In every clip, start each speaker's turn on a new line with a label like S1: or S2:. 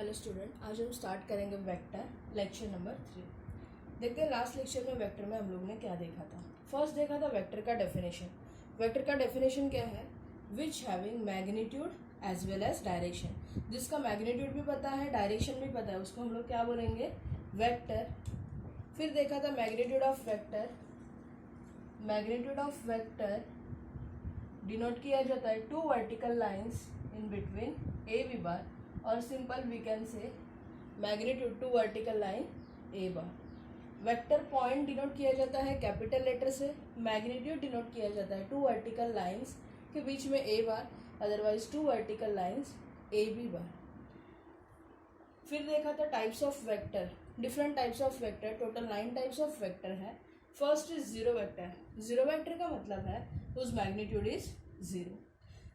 S1: Hello student, आज हम start करेंगे वेक्टर लेक्चर नंबर 3। देखते हैं लास्ट लेक्चर में वेक्टर में हम लोग ने क्या देखा था। फर्स्ट देखा था वेक्टर का डेफिनेशन। वेक्टर का डेफिनेशन क्या है? Which having magnitude as well as direction. जिसका मैग्नीट्यूड भी पता है, डायरेक्शन भी पता है, उसको हम लोग क्या बोलेंगे? वेक्टर। फिर देखा था magnitude of vector. Magnitude of vector denote किया जाता है two vertical lines in between A B bar, और simple we can say magnitude two vertical line A bar. Vector point denote किया जाता है कैपिटल लेटर से, मैग्नीट्यूड डिनोट किया जाता है टू वर्टिकल लाइंस के बीच में A bar, otherwise two vertical lines A B bar. फिर देखा था types of vector, different types of vector, total 9 types of vector है। First is zero vector. Zero vector का मतलब है उस magnitude is zero.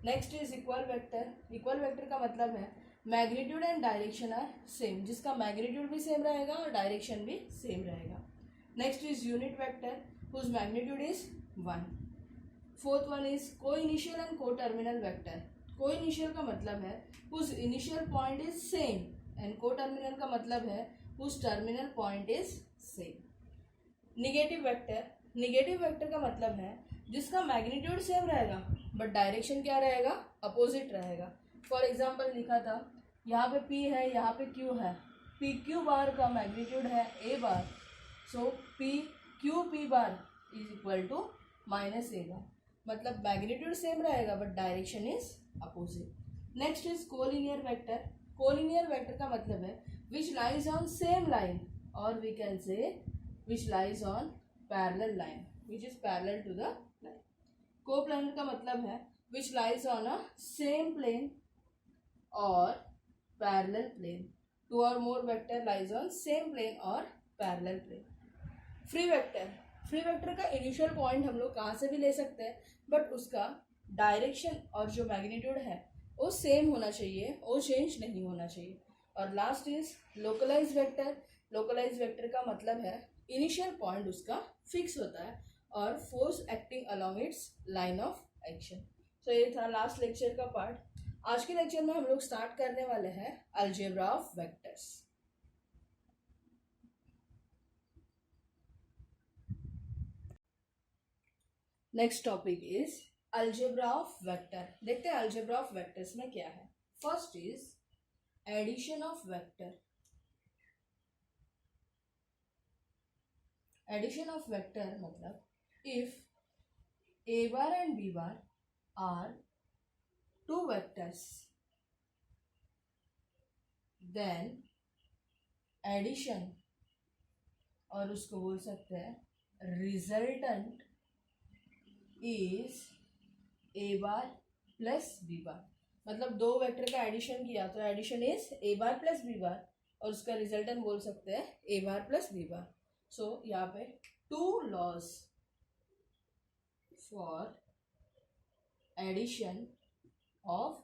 S1: Next is equal vector. Equal vector का मतलब है magnitude and direction are same, जिसका magnitude भी सेम रहेगा और डायरेक्शन भी सेम रहेगा। Next is unit vector whose magnitude is 1। Fourth one is coinitial and coterminal vector. Coinitial का मतलब है whose initial point is same and coterminal का मतलब है whose terminal point is same. Negative vector. Negative vector का मतलब है जिसका मैग्नीट्यूड सेम रहेगा बट डायरेक्शन क्या रहेगा? अपोजिट रहेगा। फॉर एग्जाम्पल लिखा था, यहाँ पे P है, यहाँ पे Q है। पी क्यू बार का मैग्नीट्यूड है A bar, so P Q P bar is equal to minus A bar. मतलब मैग्नीट्यूड सेम रहेगा but direction is opposite. Next is collinear vector. Collinear vector का मतलब है which lies on same line, और we can say which lies on parallel line, which is parallel to the line. Coplanar का मतलब है which lies on a same plane or parallel plane. Two or more vector lies on same plane or parallel plane. Free vector. Free vector का initial point हम लोग कहाँ से भी ले सकते हैं, बट उसका डायरेक्शन और जो मैग्नीट्यूड है वो सेम होना चाहिए, वो चेंज नहीं होना चाहिए। और last is localise vector. Localise vector का मतलब है इनिशियल पॉइंट उसका फिक्स होता है और force acting along its line of action. तो ये था लास्ट लेक्चर का पार्ट। आज के लेक्चर में हम लोग स्टार्ट करने वाले हैं algebra of vectors. Next topic is algebra of vector. देखते हैं अलजेब्रा ऑफ वेक्टर्स में क्या है। First is addition of vector. Addition of vector मतलब if A bar and B bar are two vectors, then addition, और उसको बोल सकते हैं resultant is A bar plus B bar. मतलब दो वेक्टर का एडिशन किया तो addition is A bar plus B bar, और उसका रिजल्टेंट बोल सकते हैं ए bar plus B bar. So यहाँ पे two laws for addition of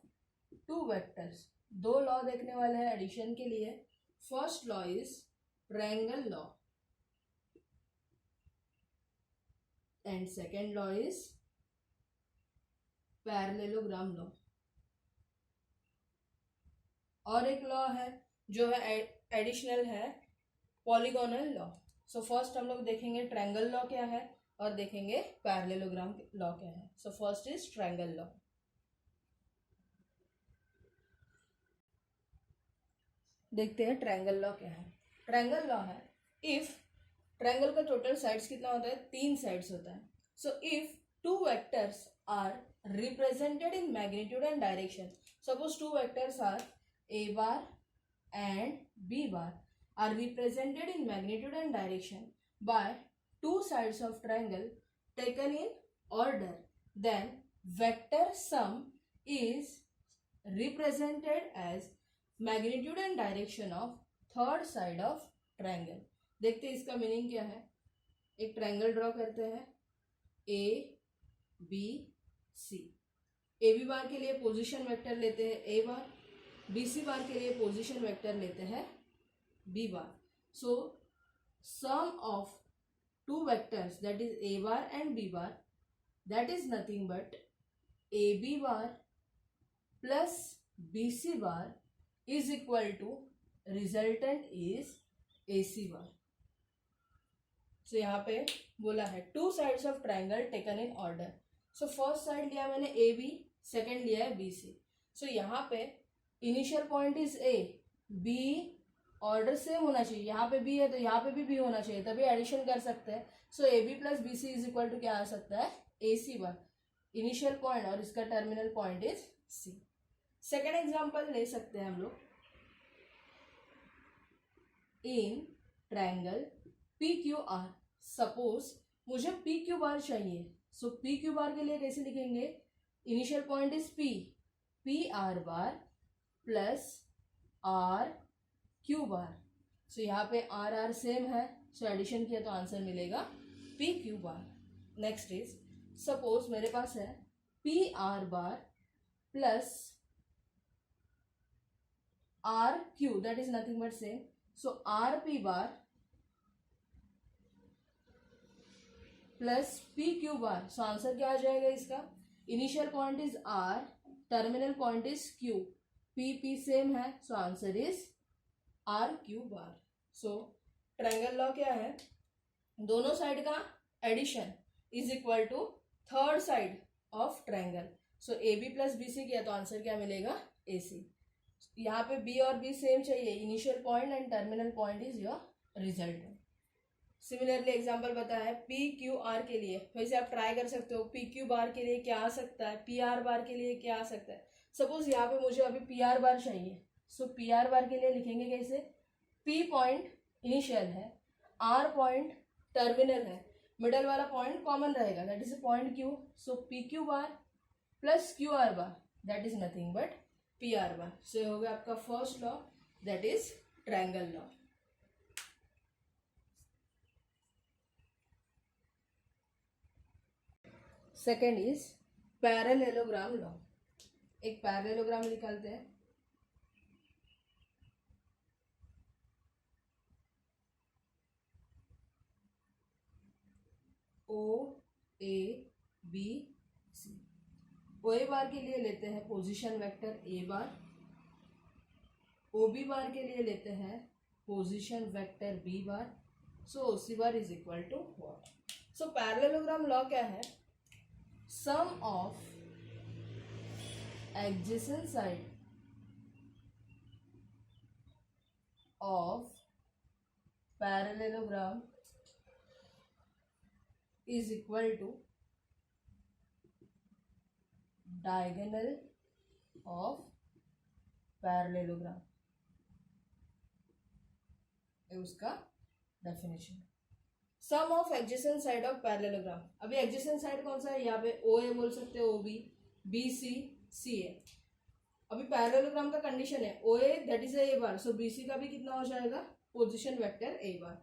S1: two vectors. दो लॉ देखने वाले हैं एडिशन के लिए। First law is triangle law and second law is parallelogram law. और एक लॉ है जो है एडिशनल है, पॉलीगोनल लॉ। सो फर्स्ट हम लोग देखेंगे ट्रायंगल लॉ क्या है और देखेंगे पैरेललोग्राम लॉ क्या है। So first is triangle law. देखते हैं ट्रायंगल लॉ क्या है। ट्रायंगल लॉ है इफ ट्रायंगल का टोटल साइड्स कितना होता है? 3 साइड्स होता है। So if two vectors are represented in magnitude and direction, suppose two vectors are A bar and B bar are represented in magnitude and direction by two sides of triangle taken in order, then vector sum is represented as magnitude and direction of third side of triangle. देखते हैं इसका meaning क्या है। एक triangle draw करते हैं ए B सी। ए B बार के लिए पोजीशन वेक्टर लेते हैं ए बार, बी सी बार के लिए पोजीशन वेक्टर लेते हैं B bar. So sum of two vectors that is A bar and B bar, that is nothing but A B bar plus B C bar is equal to resultant is AC bar. So यहाँ पे बोला है two sides of triangle taken in order. So first side लिया मैंने AB, second लिया है BC। सो यहाँ पे initial point is A, B order same होना चाहिए, यहाँ पे B है तो यहाँ पे भी B होना चाहिए, तभी एडिशन कर सकते हैं। So AB plus BC is equal to क्या आ सकता है, AC बार। इनिशियल पॉइंट और इसका terminal point is C। Second example ले सकते हैं हम लोग। इन ट्रायंगल PQR, सपोज मुझे PQ बार चाहिए। सो PQ बार के लिए कैसे लिखेंगे, initial point is P, PR bar plus RQ bar. So यहाँ पे R सेम है, सो एडिशन किया तो आंसर मिलेगा PQ bar. Next is suppose मेरे पास है PR bar plus RQ, that is nothing but same. So RP bar plus PQ bar. So answer क्या आ जाएगा इसका, initial point is R, terminal point is Q, PP same है, so answer is RQ bar. So triangle law क्या है, दोनों side का addition is equal to third side of triangle. So AB plus BC किया तो answer क्या मिलेगा, AC। यहाँ पे B और B सेम चाहिए, initial point and terminal point is your result. Similarly example बताया है PQR के लिए, वैसे आप ट्राई कर सकते हो PQ बार के लिए क्या आ सकता है, PR बार के लिए क्या आ सकता है। सपोज यहाँ पे मुझे अभी PR बार चाहिए। सो PR बार के लिए लिखेंगे कैसे, P पॉइंट इनिशियल है, R पॉइंट टर्मिनल है, मिडल वाला पॉइंट कॉमन रहेगा, that is point Q। So PQ bar plus QR bar, that is nothing but PR bar. So ये हो गया आपका first law, that is triangle law. Second is parallelogram law. एक parallelogram निकालते हैं। OABC। OA बार के लिए लेते हैं position vector A bar, OB बार के लिए लेते हैं position vector B bar. So OC bar is equal to what. So parallelogram law क्या है, sum of adjacent side of parallelogram is equal to diagonal of parallelogram। ये उसका डेफिनेशन। Sum of adjacent side of parallelogram. अभी adjacent side कौन सा है, यहाँ पे OA बोल सकते हो, OB, BC, CA। अभी पैरेललोग्राम का कंडीशन है OA that is A bar, so BC का भी कितना हो जाएगा, position vector A bar.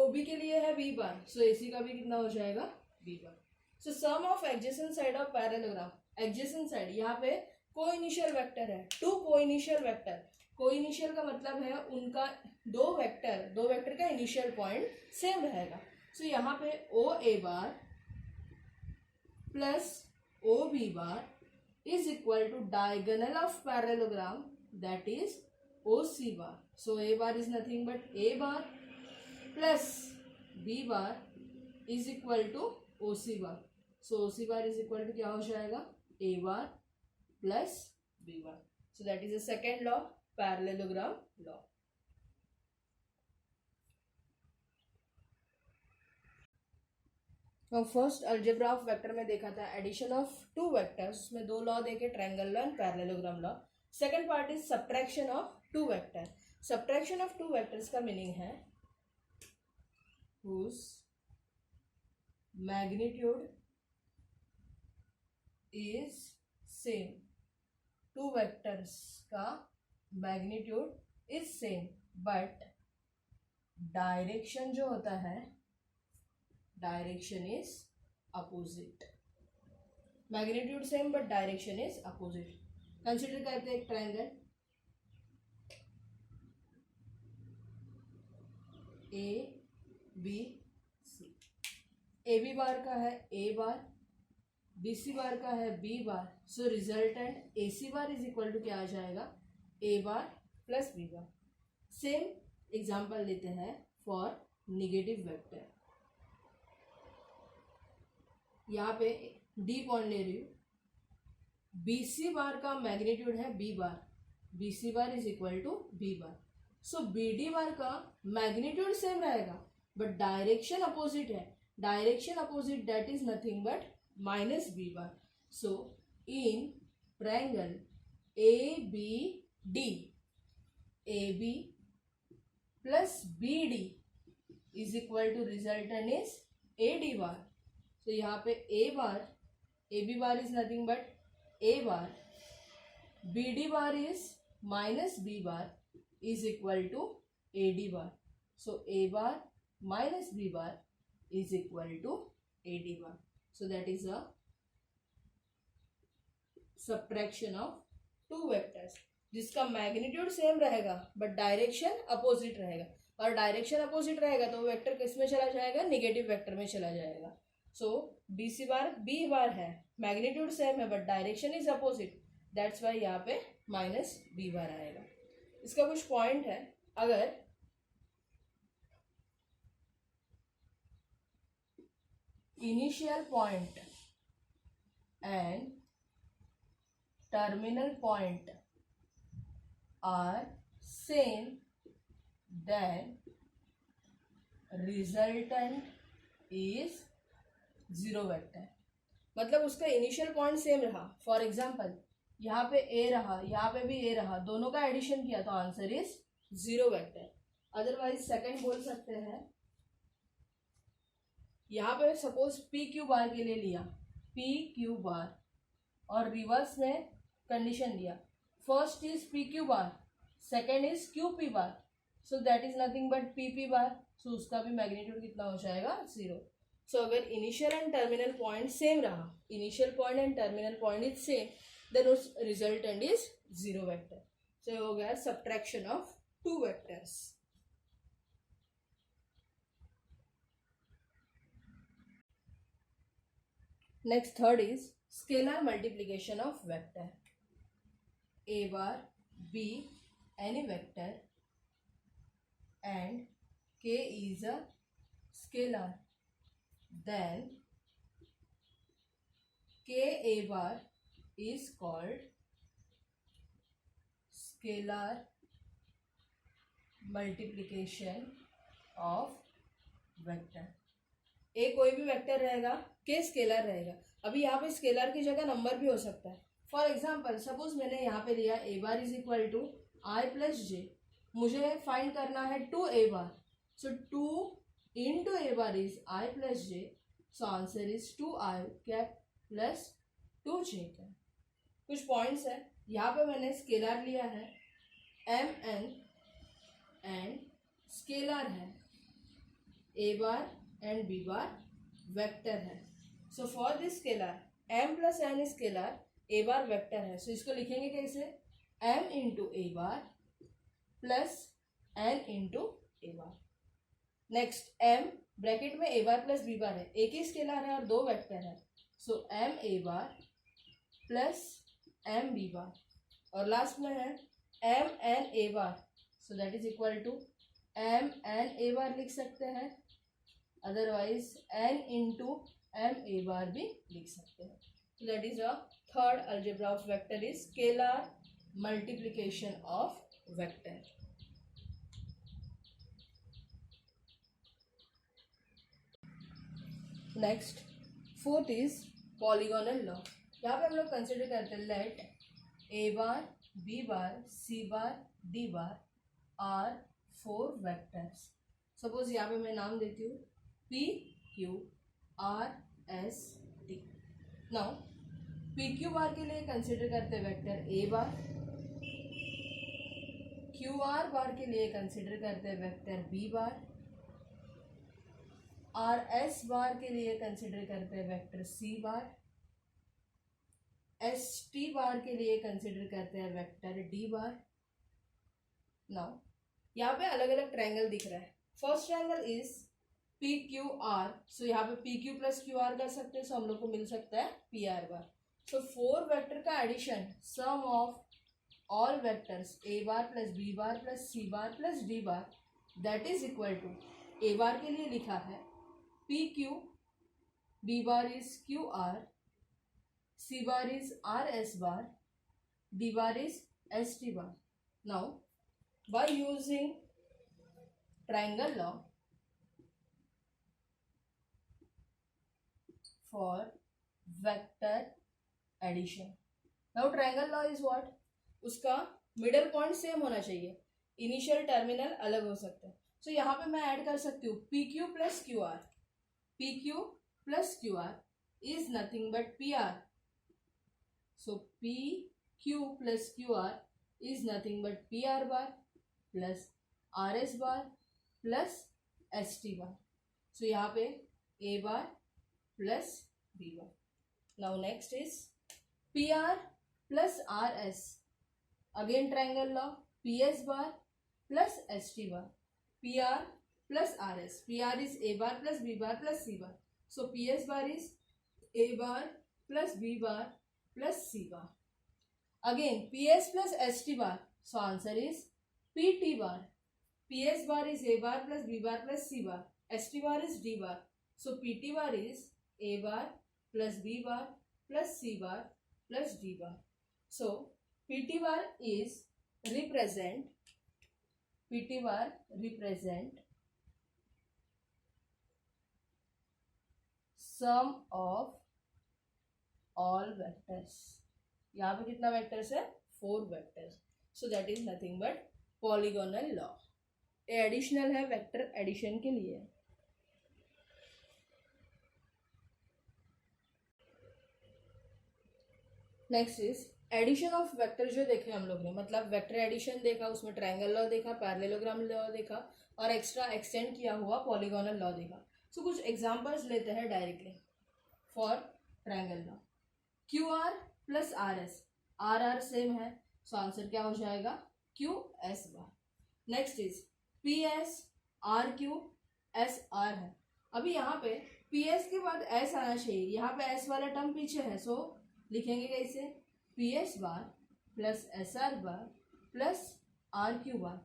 S1: OB के लिए है B बार, सो AC का भी कितना हो जाएगा, B bar. So sum of adjacent side of parallelogram, adjacent side यहाँ पे को इनिशियल वेक्टर है, two coinitial vector. Coinitial का मतलब है उनका दो वेक्टर का इनिशियल पॉइंट सेम रहेगा। सो यहाँ पे OA bar plus OB bar is equal to diagonal of parallelogram that is OC bar. So A bar is nothing but A bar plus B bar is equal to OC bar. So OC bar is equal to क्या हो जाएगा, A bar plus B bar. So that is the second law, parallelogram law. तो first algebra of vector में देखा था addition of two vectors, उसमें दो law देखे, triangle law and parallelogram law. Second part is subtraction of two vector. Subtraction of two vectors का meaning है whose magnitude is same। Two vectors का magnitude is same but direction जो होता है, direction is opposite. Magnitude same but direction is opposite. Consider करते हैं एक triangle ABC। AB बार का है A बार, BC बार का है B bar. So resultant AC bar is equal to क्या आ जाएगा, A bar plus B bar. Same example लेते हैं फॉर निगेटिव वेक्टर। यहाँ पे डी पॉइंट ले रही हूँ, BC बार का मैग्नीट्यूड है B bar, BC bar is equal to B bar. So BD bar का मैग्नीट्यूड सेम रहेगा बट डायरेक्शन अपोजिट है। Direction opposite that is nothing but minus B bar. So in triangle ABD, AB plus BD is equal to resultant is AD bar. तो यहाँ पे A bar, AB bar is nothing but A bar, BD bar is minus B bar is equal to AD bar. So A bar minus B bar is equal to AD bar. So that is a subtraction of two vectors जिसका magnitude same रहेगा but direction opposite रहेगा, और direction opposite रहेगा तो vector किस में चला जाएगा, निगेटिव वेक्टर में चला जाएगा। सो BC बार B बार है, मैग्नीट्यूड सेम है but direction is opposite, that's why यहाँ पे माइनस B बार आएगा। इसका कुछ पॉइंट है, अगर initial point and terminal point are same then resultant is zero vector. मतलब उसका इनिशियल पॉइंट सेम रहा, फॉर एग्जाम्पल यहाँ पे A रहा, यहाँ पे भी A रहा, दोनों का एडिशन किया तो answer is zero vector. Otherwise second बोल सकते हैं, यहाँ पे सपोज PQ बार के लिए लिया, PQ बार, और रिवर्स में कंडीशन दिया, first is PQ bar, second is QP bar, so that is nothing but PP bar. So उसका भी मैग्नीट्यूड कितना हो जाएगा, जीरो। सो अगर initial and terminal point same रहा, initial point and terminal point is same, then उस resultant is zero vector. So हो गया subtraction of two vectors. Next third is scalar multiplication of vector. A bar B any vector and K is a scalar, then Ka bar is called scalar multiplication of vector। A कोई भी vector रहेगा, K scalar रहेगा। अभी यहाँ पे scalar की जगह number भी हो सकता है। फॉर एग्जाम्पल सपोज मैंने यहाँ पे लिया A bar is equal to I plus J, मुझे फाइंड करना है 2A bar, so 2 into A bar is I plus J, so answer is 2I cap plus 2J cap. कुछ पॉइंट्स है, यहाँ पे मैंने स्केलर लिया है MN एंड स्केलर है A bar and B bar vector है। So for this scalar M plus N scalar A bar vector है, सो इसको लिखेंगे कैसे, M into A bar plus N into A bar. Next M bracket में A bar plus B bar है, एक ही scalar है और दो वेक्टर है, so M A bar plus M B bar, और लास्ट में है M N A bar, so that is equal to M N A bar लिख सकते हैं, otherwise N into M A bar भी लिख सकते हैं। So that is a third algebra of vector is scalar multiplication of vector. Next fourth is polygonal law। यहाँ पे हम लोग कंसिडर करते हैं let A bar B bar C bar D bar are 4 vectors. Suppose यहाँ पे मैं नाम देती हूँ P Q R S T। Now PQ बार के लिए कंसिडर करते वेक्टर A बार, QR बार के लिए कंसिडर करते वेक्टर B बार, RS बार के लिए कंसिडर करते वेक्टर C बार, ST बार के लिए कंसिडर करते हैं वेक्टर D बार। नाउ यहाँ पे अलग अलग ट्रायंगल दिख रहा है। फर्स्ट ट्रायंगल इज PQR, सो यहाँ पे PQ प्लस QR कर सकते हैं, सो हम लोग को मिल सकता है PR बार। तो 4 वेक्टर का addition, sum of all vectors a bar plus b bar plus c bar plus d bar that is equal to a bar के लिए लिखा है p q, b bar is q r, c bar is r s bar, d bar is s t bar. Now by using triangle law for vector addition. Now triangle law is what? उसका middle point same होना चाहिए, initial terminal अलग हो सकता है. सो यहाँ पे मैं ऐड कर सकती हूँ P Q plus Q R. P Q plus Q R is nothing but P R. So P Q plus Q R is nothing but P R bar plus R S bar plus S T bar. So यहाँ पे A bar plus B bar. Now next is P R plus R S. Again triangle law, P S bar plus S T bar. P R plus R S. P R is A bar plus B bar plus C bar. So P S bar is A bar plus B bar plus C bar. Again P S plus S T bar. So answer is P T bar. P S bar is A bar plus B bar plus C bar. S T bar is D bar. So P T bar is A bar plus B bar plus C bar plus d bar. So pt bar is represent sum of all vectors. यहाँ पे कितना vectors है? 4 vectors. So that is nothing but polygonal law. ये additional है, vector addition के लिए. Next is addition of vector. जो देखे हम लोग ने, मतलब वेक्टर एडिशन देखा, उसमें ट्रायंगल लॉ देखा, पैरेललोग्राम लॉ देखा और एक्स्ट्रा एक्सटेंड किया हुआ पॉलीगोनल लॉ देखा. सो कुछ एग्जांपल्स लेते हैं directly for triangle law. Q R plus R S. R R same है, सो आंसर क्या हो जाएगा? Q S bar. Next is P S R Q S R है. अभी यहाँ पे पी एस के बाद एस आना चाहिए, यहाँ पे एस वाला टर्म पीछे है. सो लिखेंगे कैसे? P S bar plus S R bar plus R Q bar.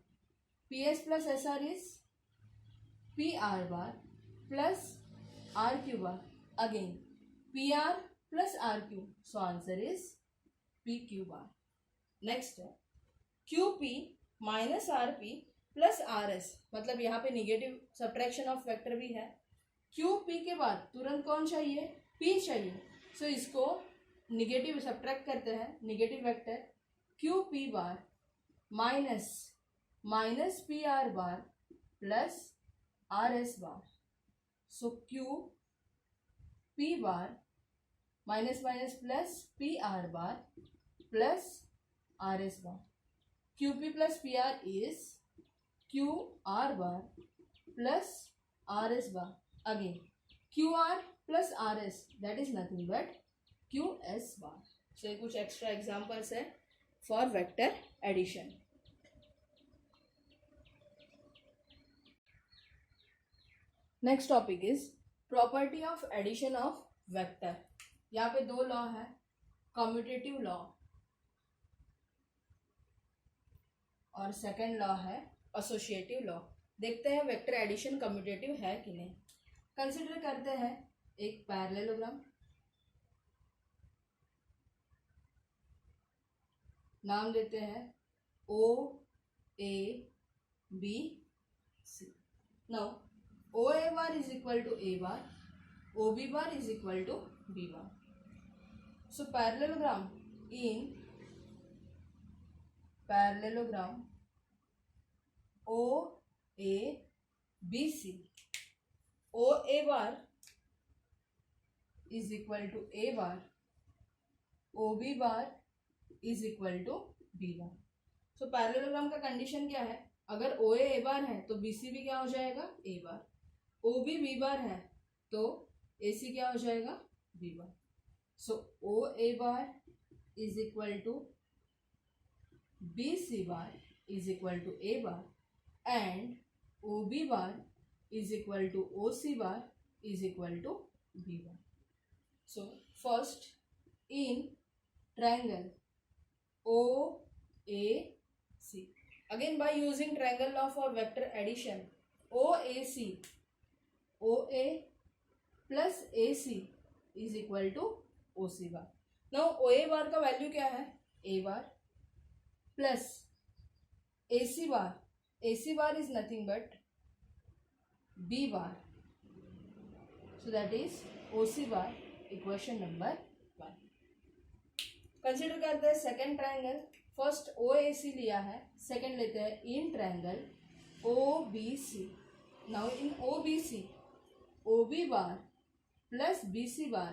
S1: P S plus S R is P R bar plus R Q bar. Again P R plus R Q. So answer is P Q bar. Next है Q P minus R P plus R S. मतलब यहाँ पे negative subtraction of vector भी है. Q P के बाद तुरंत कौन चाहिए? पी चाहिए. सो इसको निगेटिव सब्ट्रैक्ट करते हैं. Negative vector Q P bar minus P R bar plus R S bar. So Q P bar minus minus plus P R bar plus R S bar. Q P plus P R is Q R bar plus R S bar. Again Q R plus R S, that is nothing but Q S bar. So ये कुछ extra examples है for vector addition. Next topic is property of addition of vector. यहाँ पे 2 law है, commutative law और second law है associative law. देखते हैं वेक्टर एडिशन कम्यूटेटिव है कि नहीं. कंसिडर करते हैं एक पैरेललोग्राम. नाम देते हैं O A B C. Now O A bar is equal to A bar, O B bar is equal to B bar. So parallelogram in parallelogram O A B C. O A bar is equal to A bar, O B bar is equal to B bar. So parallelogram का condition क्या है? अगर O A बार है तो B C भी क्या हो जाएगा? ए bar. O B B bar है तो ए सी क्या हो जाएगा? B bar. So O A bar is equal to B C bar is equal to A bar and O B bar is equal to O C bar is equal to B bar. So first in triangle O AC. Again, by using triangle law for vector addition, OAC, OA plus AC is equal to OC bar. Now OA bar का value क्या है? A bar plus AC bar. AC bar is nothing but B bar. So that is OC bar, equation number 1. Consider करते हैं second triangle. First OAC लिया है, second लेते हैं in triangle OBC. Now in OBC, OB bar plus BC bar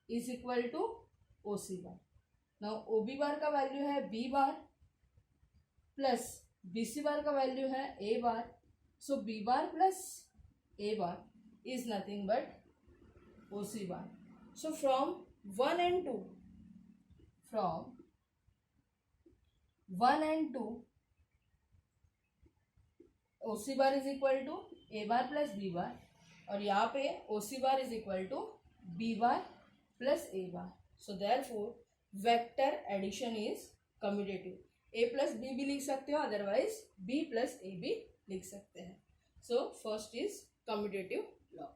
S1: is equal to OC bar. Now OB bar का value है B bar plus BC bar का value है A bar. So B bar plus A bar is nothing but OC bar. So from 1 and 2, OC bar is equal to A bar plus B bar और यहाँ पे OC bar is equal to B bar plus A bar. So therefore vector addition is commutative. A plus B भी लिख सकते हो, otherwise B plus A भी लिख सकते हैं. So first is commutative law.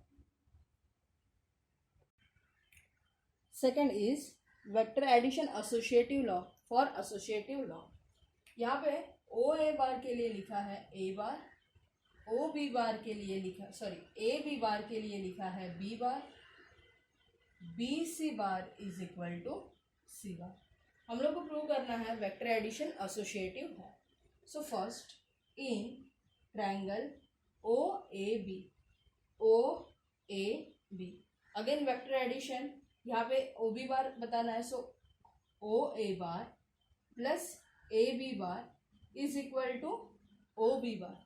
S1: Second is vector addition associative law. For associative law यहाँ पे ओ ए बार के लिए लिखा है ए बार, ओ बी बार के लिए लिखा ए बी बार के लिए लिखा है B bar, B C bar is equal to C bar. हम लोग को प्रूव करना है वेक्टर एडिशन एसोसिएटिव है. So first in triangle O A B again vector addition. यहाँ पे ओ बी बार बताना है. So O A bar plus A B bar is equal to O B bar.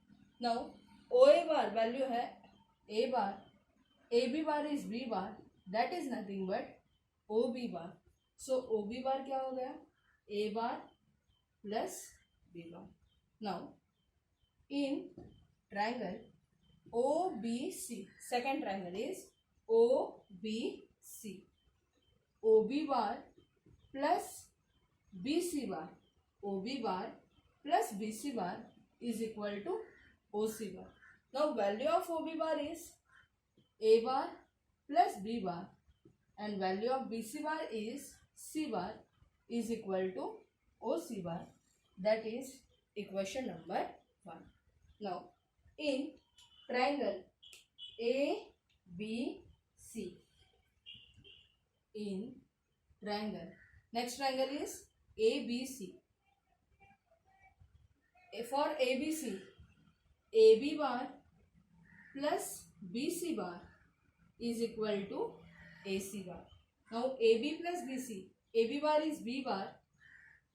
S1: Now O A bar value है A bar, A B bar is B bar, that is nothing but O B bar. So O B bar क्या हो गया? A bar plus B bar. Now in triangle O B C, second triangle is O B C, OB bar plus BC bar, OB bar plus BC bar is equal to OC bar. Now value of OB bar is A bar plus B bar and value of BC bar is C bar is equal to OC bar. That is equation number 1. Now in triangle ABC, in triangle, next triangle is ABC. For ABC, AB bar plus BC bar is equal to AC bar. Now AB plus BC, AB bar is B bar,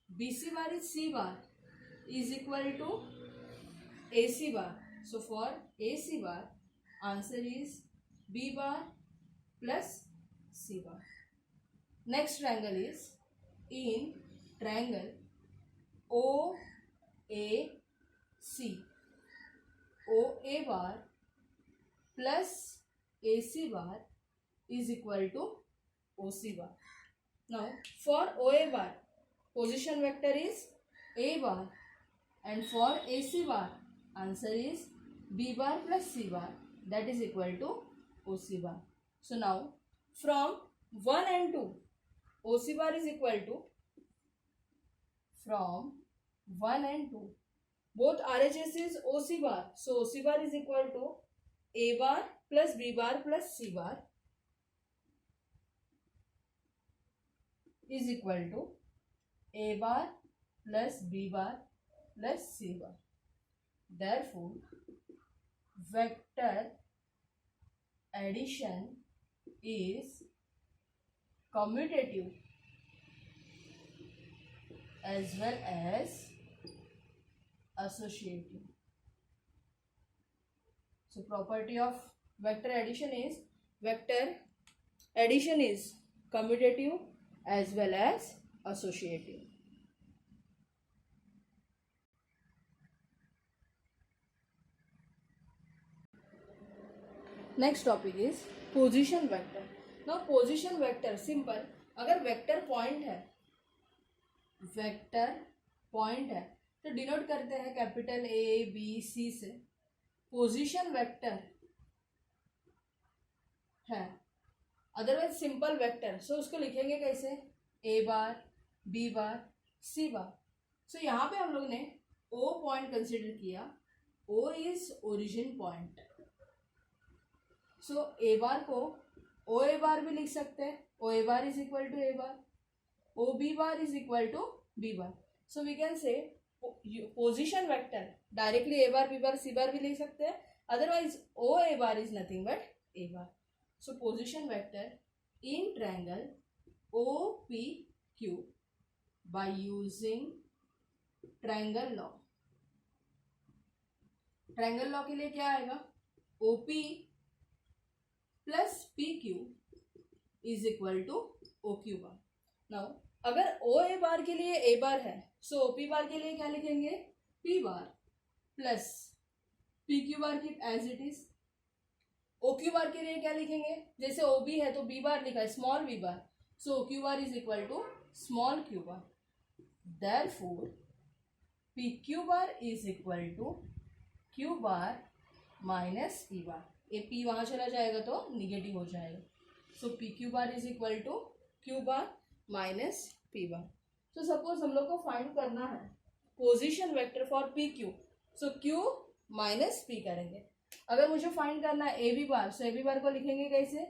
S1: BC bar is C bar is equal to AC bar. So for AC bar, answer is B bar plus C bar. Next triangle is in triangle OAC, OA bar plus AC bar is equal to OC bar. Now for OA bar, position vector is A bar and for AC bar, answer is B bar plus C bar, that is equal to OC bar. So now from 1 and 2, OC bar is equal to, from 1 and 2, both RHS is OC bar. So OC bar is equal to A bar plus B bar plus C bar is equal to A bar plus B bar plus C bar. Therefore, vector addition is commutative as well as associative. So property of vector addition is commutative as well as associative. Next topic is position vector. Now position vector simple. अगर vector point है, vector point है तो denote करते हैं capital A B सी से। Position vector है, otherwise simple vector, सो उसको लिखेंगे कैसे, ए bar B bar C bar. So यहाँ पे हम लोग ने ओ पॉइंट कंसिडर किया, O is origin point. So A bar को ओ ए बार भी लिख सकते हैं, O A bar is equal to A bar, O B bar is equal to B bar. So we can say position vector directly A bar B bar C bar भी लिख सकते हैं, otherwise O A bar is nothing but A bar. So position vector in triangle OPQ by using triangle law। Triangle law के लिए क्या आएगा, OP plus PQ is equal to OQ bar. Now अगर O A बार के लिए ए बार है, सो OP बार के लिए क्या लिखेंगे, P बार प्लस PQ बार की एज इट इज। OQ बार के लिए क्या लिखेंगे, जैसे OB है तो B बार लिखा है, small b bar, so OQ bar is equal to small q bar. Therefore PQ bar is equal to Q bar minus P bar. ये P वहाँ चला जाएगा तो निगेटिव हो जाएगा, so PQ bar is equal to Q bar minus P bar. तो suppose हम लोग को फाइंड करना है position vector for PQ, so Q minus P करेंगे। अगर मुझे फाइंड करना है ए बी बार, सो ए बी बार को लिखेंगे कैसे,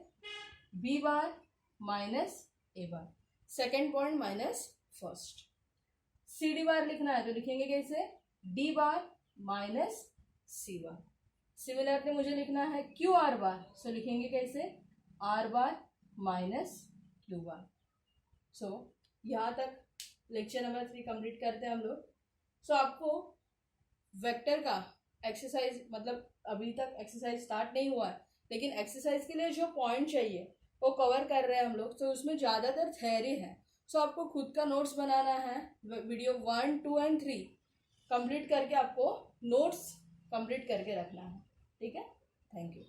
S1: B bar minus A bar, second point minus first. C D bar लिखना है तो लिखेंगे कैसे, D bar minus C bar. Similarly मुझे लिखना है क्यू आर बार, सो लिखेंगे कैसे, R bar minus Q bar. So यहाँ तक लेक्चर नंबर 3 कंप्लीट करते हैं हम लोग। सो आपको वेक्टर का एक्सरसाइज, मतलब अभी तक एक्सरसाइज स्टार्ट नहीं हुआ है, लेकिन एक्सरसाइज के लिए जो पॉइंट चाहिए वो कवर कर रहे हैं हम लोग। तो उसमें ज़्यादातर थ्योरी है, सो आपको खुद का नोट्स बनाना है। वीडियो 1, 2 एंड 3 कंप्लीट करके आपको नोट्स कंप्लीट करके रखना है, ठीक है। Thank you.